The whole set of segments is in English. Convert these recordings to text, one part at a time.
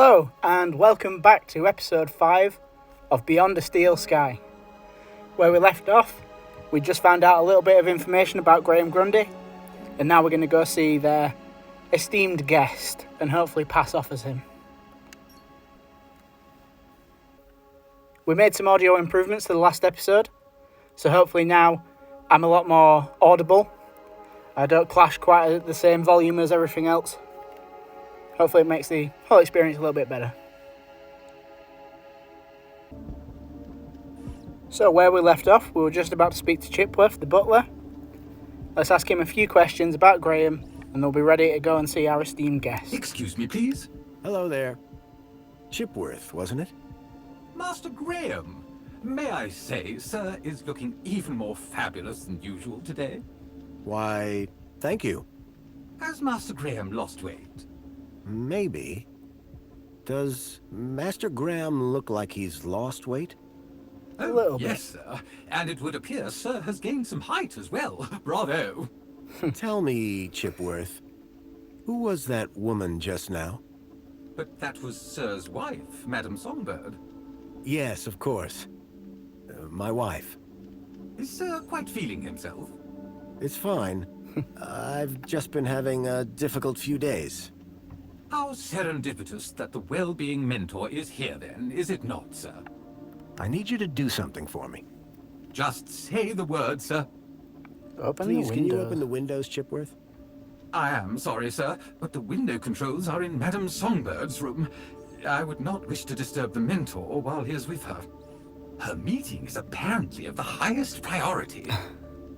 Hello, and welcome back to episode 5 of Beyond a Steel Sky. Where we left off, we just found out a little bit of information about Graham Grundy, and now we're going to go see their esteemed guest and hopefully pass off as him. We made some audio improvements to the last episode, so hopefully now I'm a lot more audible. I don't clash quite at the same volume as everything else. Hopefully it makes the whole experience a little bit better. So where we left off, we were just about to speak to Chipworth, the butler. Let's ask him a few questions about Graham, and they'll be ready to go and see our esteemed guest. Excuse me, please. Hello there. Chipworth, wasn't it? Master Graham. May I say, sir is looking even more fabulous than usual today. Why, thank you. Has Master Graham lost weight? Maybe. Does Master Graham look like he's lost weight? A little yes, bit. sir. And it would appear sir has gained some height as well. Bravo. Tell me, Chipworth, who was that woman just now? But that was sir's wife, Madame Songbird. Yes, of course. My wife. Is sir quite feeling himself? It's fine. I've just been having a difficult few days. How serendipitous that the well-being mentor is here then, is it not, sir? I need you to do something for me. Just say the word, sir. Please, can you open the windows, Chipworth? I am sorry, sir, but the window controls are in Madame Songbird's room. I would not wish to disturb the mentor while he is with her. Her meeting is apparently of the highest priority.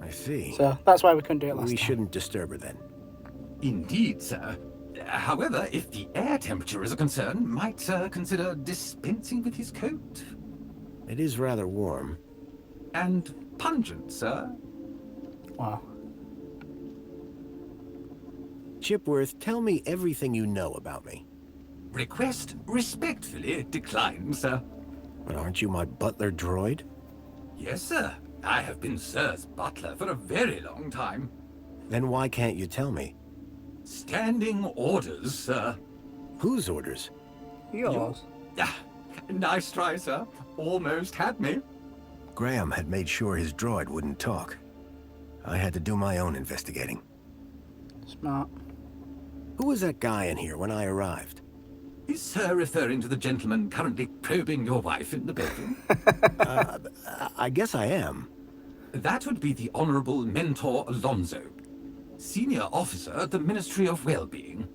I see. So that's why we couldn't do it last time. We shouldn't disturb her then. Indeed, sir. However, if the air temperature is a concern, might sir consider dispensing with his coat? It is rather warm. And pungent, sir. Wow. Chipworth, tell me everything you know about me. Request respectfully declined, sir. But aren't you my butler droid? Yes, sir. I have been sir's butler for a very long time. Then why can't you tell me? Standing orders, sir. Whose orders? Yours. Nice try, sir. Almost had me. Graham had made sure his droid wouldn't talk. I had to do my own investigating. Smart. Who was that guy in here when I arrived? Is sir referring to the gentleman currently probing your wife in the bedroom? I guess I am. That would be the Honorable Mentor Alonso, Senior Officer at the Ministry of Well-Being.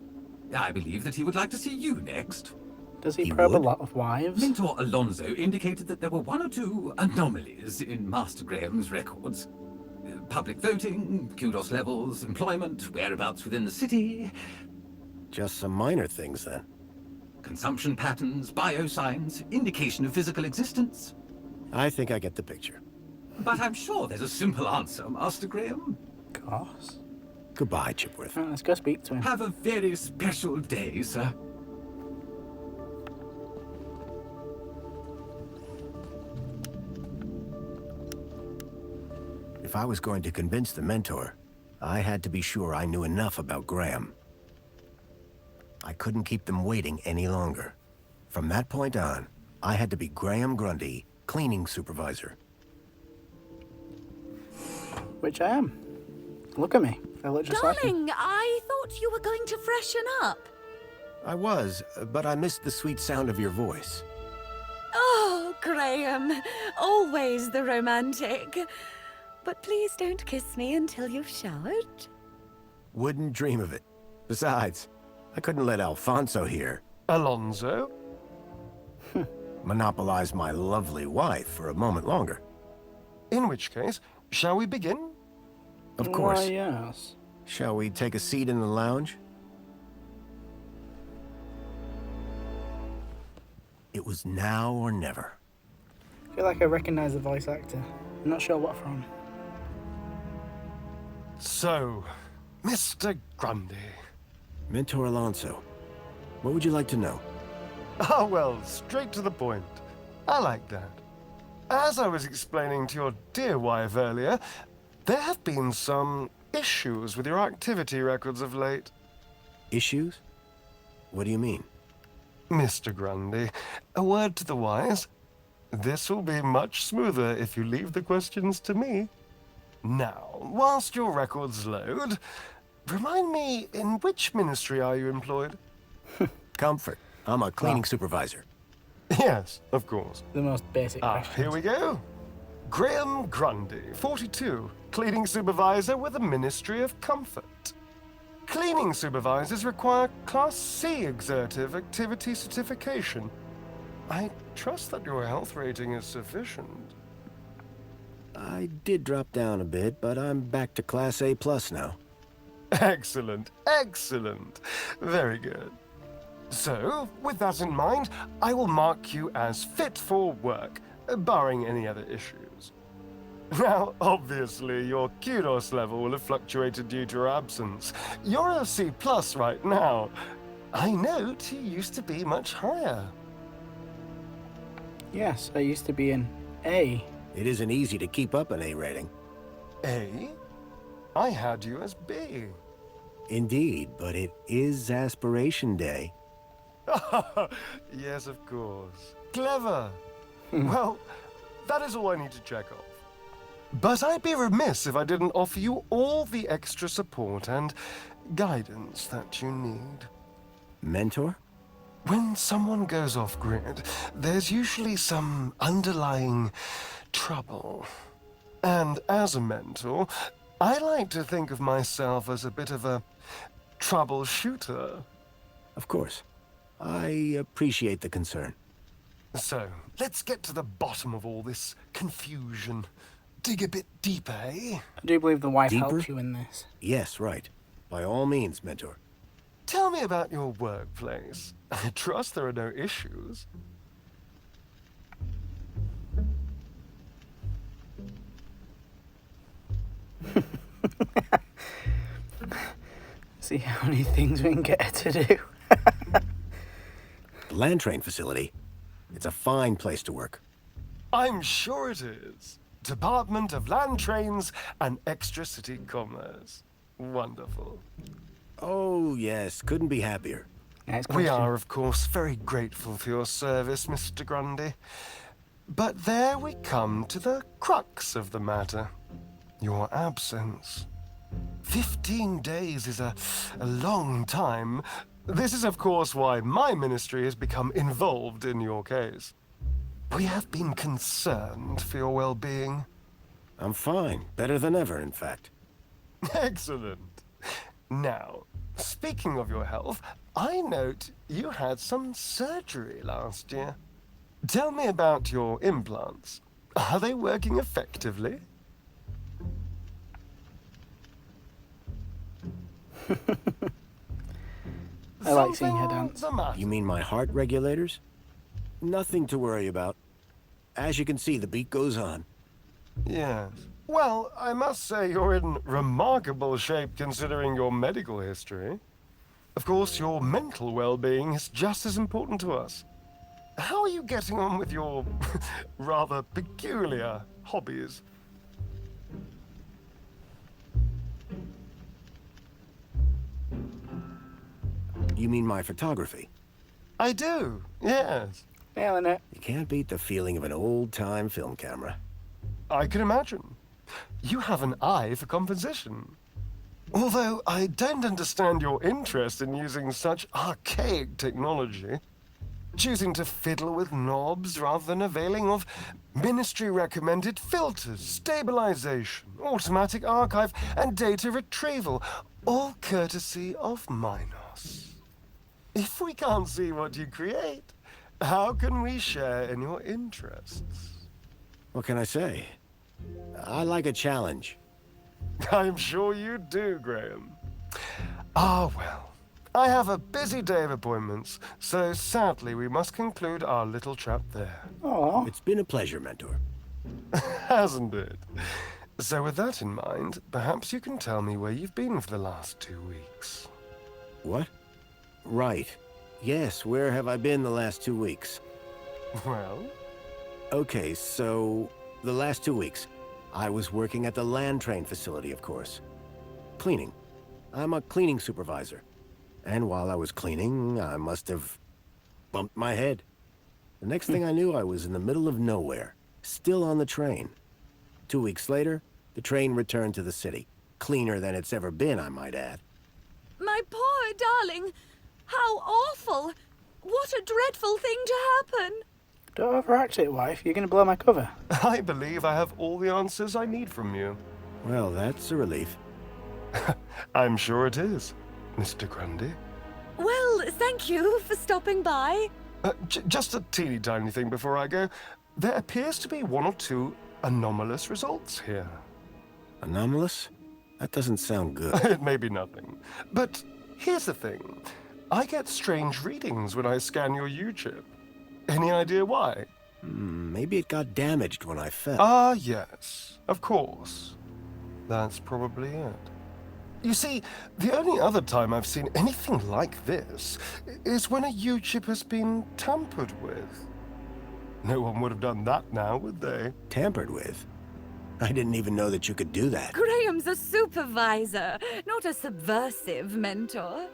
I believe that he would like to see you next. Does he He probe a would? lot of wives? Mentor Alonso indicated that there were one or two anomalies in Master Graham's records. Public voting, kudos levels, employment, whereabouts within the city, Just some minor things then. consumption patterns, biosigns, indication of physical existence. I think I get the picture. But I'm sure there's a simple answer, Master Graham. Of course. Goodbye, Chipworth. Right, let's go speak to him. Have a very special day, sir. If I was going to convince the mentor, I had to be sure I knew enough about Graham. I couldn't keep them waiting any longer. From that point on, I had to be Graham Grundy, cleaning supervisor. Which I am. Look at me. I look just like him. Darling, I thought you were going to freshen up. I was, but I missed the sweet sound of your voice. Oh, Graham, always the romantic. But please don't kiss me until you've showered. Wouldn't dream of it. Besides, I couldn't let Alfonso here Alonso? monopolize my lovely wife for a moment longer. In which case, shall we begin? Of course. Why, yes. Shall we take a seat in the lounge? It was now or never. I feel like I recognise the voice actor. I'm not sure what from. So, Mr. Grundy. Mentor Alonso, what would you like to know? Ah, well, straight to the point. I like that. As I was explaining to your dear wife earlier, there have been some issues with your activity records of late. Issues? What do you mean? Mr. Grundy, a word to the wise. This will be much smoother if you leave the questions to me. Now, whilst your records load, remind me, in which ministry are you employed? Comfort. I'm a cleaning supervisor. Yes, of course. The most basic questions. Here we go. Graham Grundy, 42, cleaning supervisor with the Ministry of Comfort. Cleaning supervisors require Class C exertive activity certification. I trust that your health rating is sufficient. I did drop down a bit, but I'm back to Class A+ now. Excellent, excellent. Very good. So, with that in mind, I will mark you as fit for work, barring any other issues. Now, obviously, your kudos level will have fluctuated due to your absence. You're a C+ right now. I note you used to be much higher. Yes, I used to be an A. It isn't easy to keep up an A rating. A? I had you as B. Indeed, but it is Aspiration Day. Yes, of course. Clever. Well, that is all I need to check off. But I'd be remiss if I didn't offer you all the extra support and guidance that you need. Mentor? When someone goes off-grid, there's usually some underlying trouble. And as a mentor, I like to think of myself as a bit of a troubleshooter. Of course. I appreciate the concern. So, let's get to the bottom of all this confusion. Dig a bit deeper, eh? I do believe the wife Deeper? helps you in this. Yes, right. By all means, Mentor. Tell me about your workplace. I trust there are no issues. See how many things we can get her to do. The land train facility. It's a fine place to work. I'm sure it is. Department of Land Trains and Extra City Commerce. Wonderful. Oh, yes. Couldn't be happier. Next We question. are, of course, very grateful for your service, Mr. Grundy. But there we come to the crux of the matter. Your absence. 15 days is a long time. This is, of course, why my ministry has become involved in your case. We have been concerned for your well-being. I'm fine. Better than ever, in fact. Excellent. Now, speaking of your health, I note you had some surgery last year. Tell me about your implants. Are they working effectively? I like seeing her Something dance. the matter? You mean my heart regulators? Nothing to worry about. As you can see, the beat goes on. Yes. Well, I must say you're in remarkable shape considering your medical history. Of course, your mental well-being is just as important to us. How are you getting on with your rather peculiar hobbies? You mean my photography? I do, yes. Nailing it. You can't beat the feeling of an old-time film camera. I can imagine. You have an eye for composition. Although I don't understand your interest in using such archaic technology. Choosing to fiddle with knobs rather than availing of ministry-recommended filters, stabilization, automatic archive, and data retrieval, all courtesy of Minos. If we can't see what you create, how can we share in your interests? What can I say? I like a challenge. I'm sure you do, Graham. Ah, well. I have a busy day of appointments, so sadly we must conclude our little chat there. Oh, It's been a pleasure, Mentor. Hasn't it? So with that in mind, perhaps you can tell me where you've been for the last 2 weeks. What? Right. Yes, where have I been the last 2 weeks? Well, Okay, so the last 2 weeks, I was working at the land train facility, of course. Cleaning. I'm a cleaning supervisor. And while I was cleaning, I must have... bumped my head. The next thing I knew, I was in the middle of nowhere, still on the train. 2 weeks later, the train returned to the city. Cleaner than it's ever been, I might add. My poor darling! How awful! What a dreadful thing to happen! Don't overact it, wife. You're going to blow my cover. I believe I have all the answers I need from you. Well, that's a relief. I'm sure it is, Mr. Grundy. Well, thank you for stopping by. Just a teeny tiny thing before I go. There appears to be 1 or 2 anomalous results here. Anomalous? That doesn't sound good. It may be nothing. But here's the thing. I get strange readings when I scan your U-chip. Any idea why? Maybe it got damaged when I fell. Ah, yes. Of course. That's probably it. You see, the only other time I've seen anything like this is when a U-chip has been tampered with. No one would have done that now, would they? Tampered with? I didn't even know that you could do that. Graham's a supervisor, not a subversive mentor.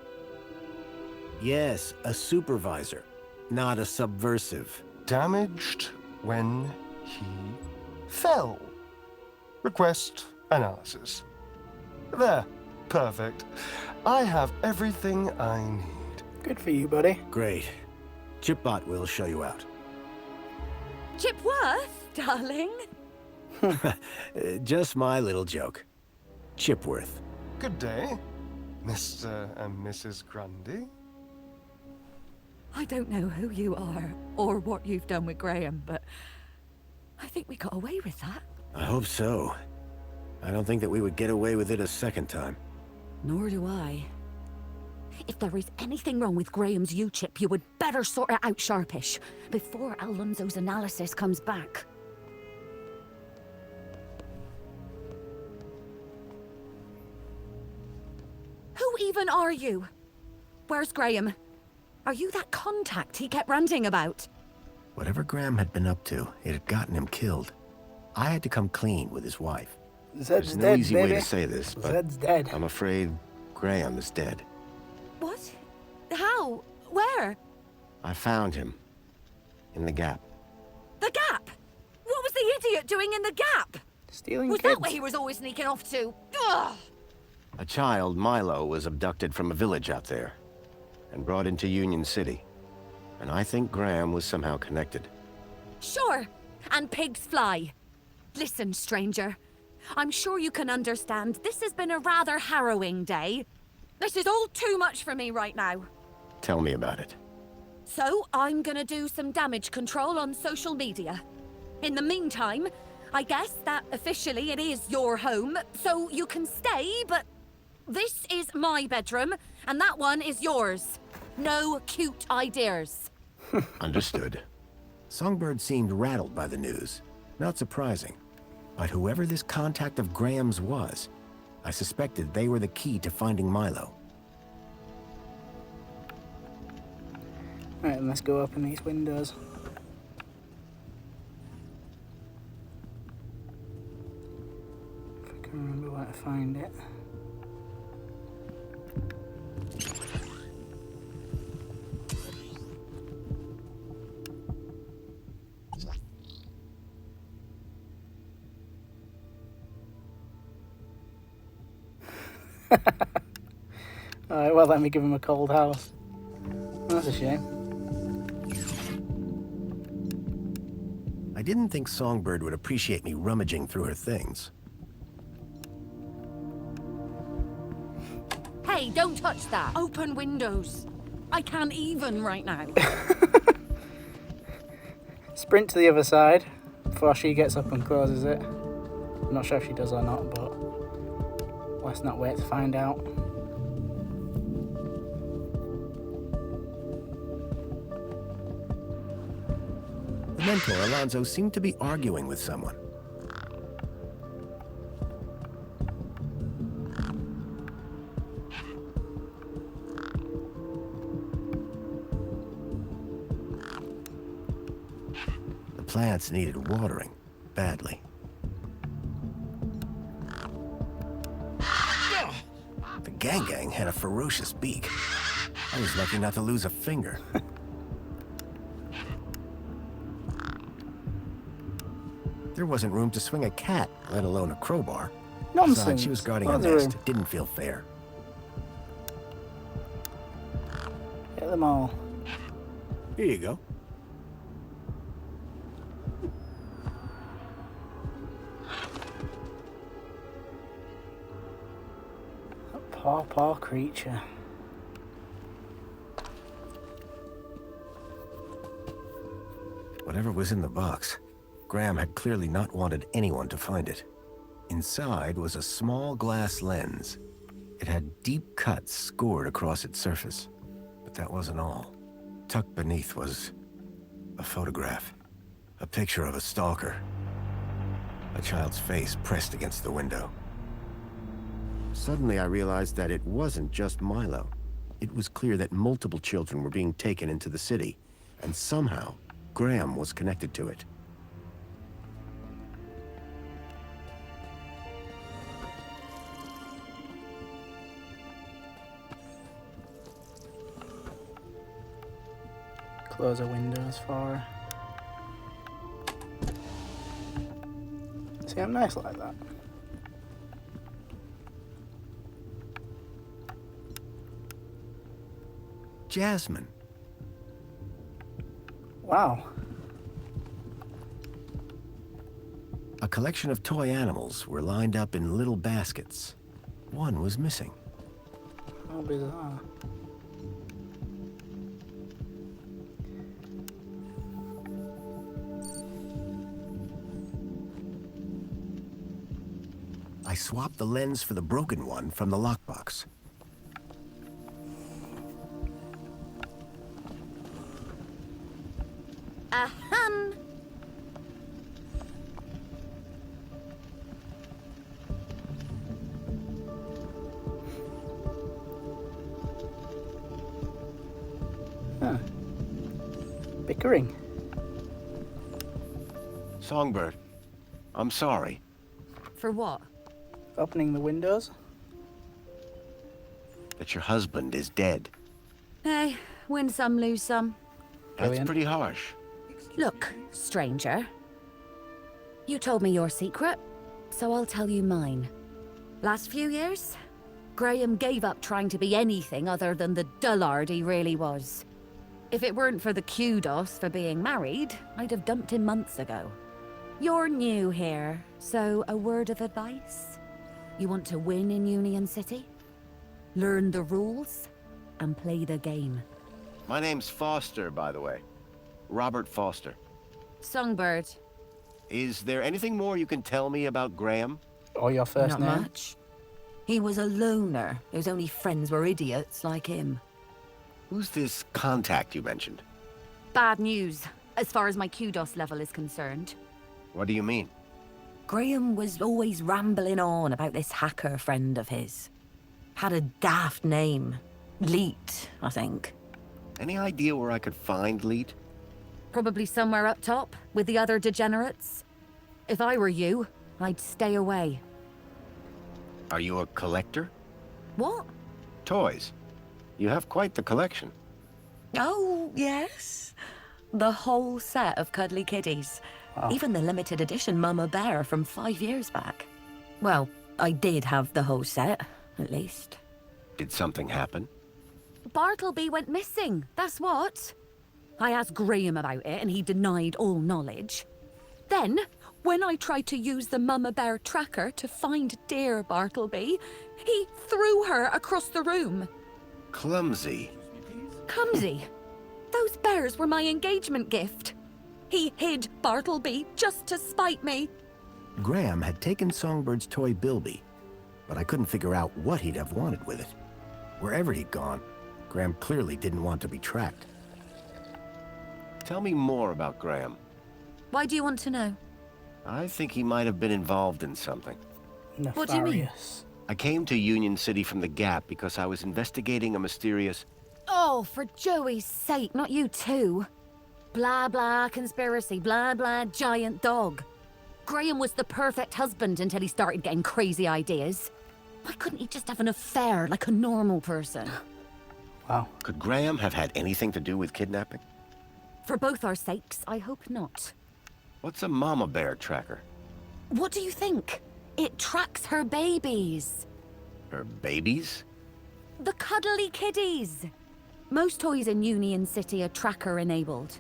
Yes, a supervisor, not a subversive. Damaged when he fell. Request analysis. There. Perfect. I have everything I need. Good for you, buddy. Great. Chipbot will show you out. Chipworth, darling. Just my little joke. Chipworth. Good day, Mr. and Mrs. Grundy. I don't know who you are or what you've done with Graham, but I think we got away with that. I hope so. I don't think that we would get away with it a second time. Nor do I. If there is anything wrong with Graham's U-chip, you would better sort it out sharpish, before Alonso's analysis comes back. Who even are you? Where's Graham? Are you that contact he kept ranting about? Whatever Graham had been up to, it had gotten him killed. I had to come clean with his wife. Zed's There's no dead, easy baby. way to say this, but Zed's dead. I'm afraid Graham is dead. What? How? Where? I found him. In the Gap. The Gap? What was the idiot doing in the Gap? Stealing Was kids. that where he was always sneaking off to? Ugh! A child, Milo, was abducted from a village out there and brought into Union City. And I think Graham was somehow connected. Sure, and pigs fly. Listen, stranger. I'm sure you can understand this has been a rather harrowing day. This is all too much for me right now. Tell me about it. So, I'm gonna do some damage control on social media. In the meantime, I guess that officially it is your home, so you can stay, but this is my bedroom, and that one is yours. No cute ideas. Understood. Songbird seemed rattled by the news. Not surprising. But whoever this contact of Graham's was, I suspected they were the key to finding Milo. Right, then let's go open these windows. If I can remember where to find it. Alright, well, let me give him a cold house. That's a shame. I didn't think Songbird would appreciate me rummaging through her things. Hey, don't touch that. Open windows. I can't even right now. Sprint to the other side before she gets up and closes it. I'm not sure if she does or not, but let's not wait to find out. The mentor, Alonso, seemed to be arguing with someone. The plants needed watering, badly. The gang had a ferocious beak. I was lucky not to lose a finger. There wasn't room to swing a cat, let alone a crowbar. Nonsense. Besides, she was guarding a Loads of nest. room. It didn't feel fair. Get them all. Here you go. Poor creature. Whatever was in the box, Graham had clearly not wanted anyone to find it. Inside was a small glass lens. It had deep cuts scored across its surface. But that wasn't all. Tucked beneath was a photograph. A picture of a stalker. A child's face pressed against the window. Suddenly I realized that it wasn't just Milo. It was clear that multiple children were being taken into the city, and somehow Graham was connected to it. Close the windows for her. See, I'm nice like that. Jasmine. Wow. A collection of toy animals were lined up in little baskets. One was missing. How bizarre. I swapped the lens for the broken one from the lockbox. Ahem. Huh. Bickering. Songbird, I'm sorry. For what? Opening the windows. That your husband is dead. Hey, win some, lose some. That's Brilliant. pretty harsh. Look, stranger. You told me your secret, so I'll tell you mine. Last few years, Graham gave up trying to be anything other than the dullard he really was. If it weren't for the kudos for being married, I'd have dumped him months ago. You're new here, so a word of advice? You want to win in Union City? Learn the rules and play the game. My name's Foster, by the way. Robert Foster. Songbird. Is there anything more you can tell me about Graham? Or your first Not name. much. He was a loner whose only friends were idiots like him. Who's this contact you mentioned? Bad news, as far as my kudos level is concerned. What do you mean? Graham was always rambling on about this hacker friend of his. Had a daft name. Leet, I think. Any idea where I could find Leet? Probably somewhere up top, with the other degenerates. If I were you, I'd stay away. Are you a collector? What? Toys. You have quite the collection. Oh, yes. The whole set of cuddly kitties. Wow. Even the limited edition Mama Bear from 5 years back. Well, I did have the whole set, at least. Did something happen? Bartleby went missing, that's what. I asked Graham about it and he denied all knowledge. Then, when I tried to use the Mama Bear tracker to find dear Bartleby, he threw her across the room. Clumsy. Clumsy. Those bears were my engagement gift. He hid Bartleby just to spite me. Graham had taken Songbird's toy Bilby, but I couldn't figure out what he'd have wanted with it. Wherever he'd gone, Graham clearly didn't want to be tracked. Tell me more about Graham. Why do you want to know? I think he might have been involved in something. Nefarious. What do you mean? I came to Union City from the Gap because I was investigating a mysterious... Oh, for Joey's sake, not you too. Blah, blah, conspiracy, blah, blah, giant dog. Graham was the perfect husband until he started getting crazy ideas. Why couldn't he just have an affair like a normal person? Wow. Could Graham have had anything to do with kidnapping? For both our sakes, I hope not. What's a mama bear tracker? What do you think? It tracks her babies. Her babies? The cuddly kiddies. Most toys in Union City are tracker-enabled.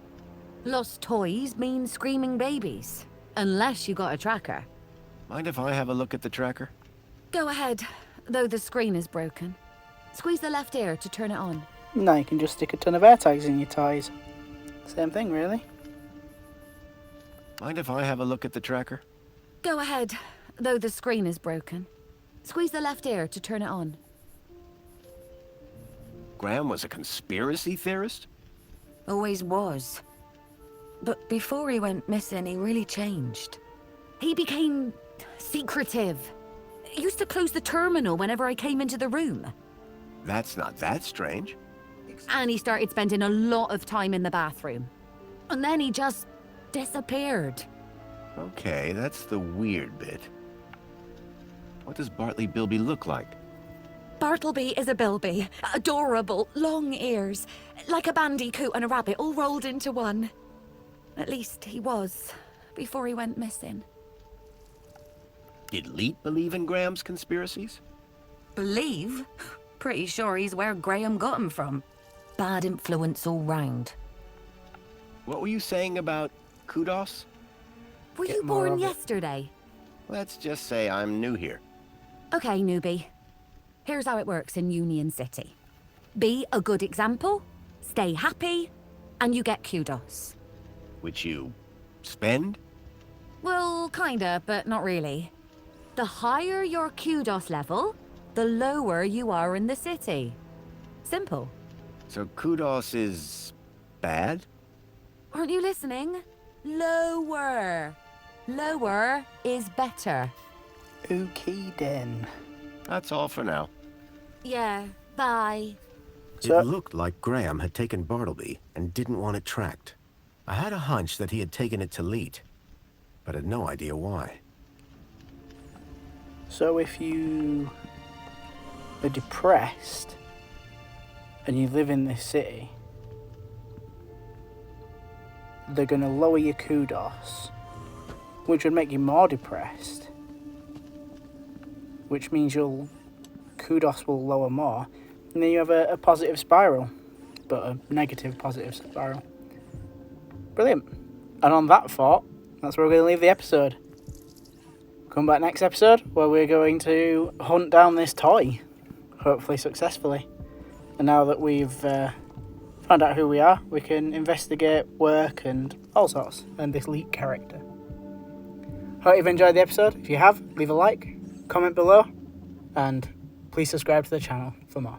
Lost toys mean screaming babies. Unless you got a tracker. Mind if I have a look at the tracker? Go ahead, though the screen is broken. Squeeze the left ear to turn it on. No, you can just stick a ton of AirTags in your toys. Same thing, really. Mind if I have a look at the tracker? Go ahead, though the screen is broken. Squeeze the left ear to turn it on. Graham was a conspiracy theorist? Always was. But before he went missing, he really changed. He became secretive. He used to close the terminal whenever I came into the room. That's not that strange. And he started spending a lot of time in the bathroom. And then he just disappeared. Okay, that's the weird bit. What does Bartley Bilby look like? Bartleby is a bilby. Adorable, long ears. Like a bandicoot and a rabbit all rolled into one. At least he was, before he went missing. Did Leet believe in Graham's conspiracies? Believe? Pretty sure he's where Graham got him from. Bad influence all round. What were you saying about kudos? Were Get you more born of it. yesterday? Let's just say I'm new here. Okay, newbie. Here's how it works in Union City. Be a good example, stay happy, and you get kudos. Which you spend? Well, kinda, but not really. The higher your kudos level, the lower you are in the city. Simple. So kudos is bad? Aren't you listening? Lower. Lower is better. Okay then. That's all for now. Yeah, bye. So- It looked like Graham had taken Bartleby and didn't want it tracked. I had a hunch that he had taken it to Leet, but had no idea why. So if you are depressed and you live in this city, they're going to lower your kudos, which would make you more depressed, which means your kudos will lower more, and then you have a positive spiral, but a negative positive spiral. Brilliant. And on that thought, that's where we're going to leave the episode. Come back next episode where we're going to hunt down this toy, hopefully successfully. And now that we've found out who we are, we can investigate work and all sorts, and this Leet character. Hope you've enjoyed the episode. If you have, leave a like, comment below, and please subscribe to the channel for more.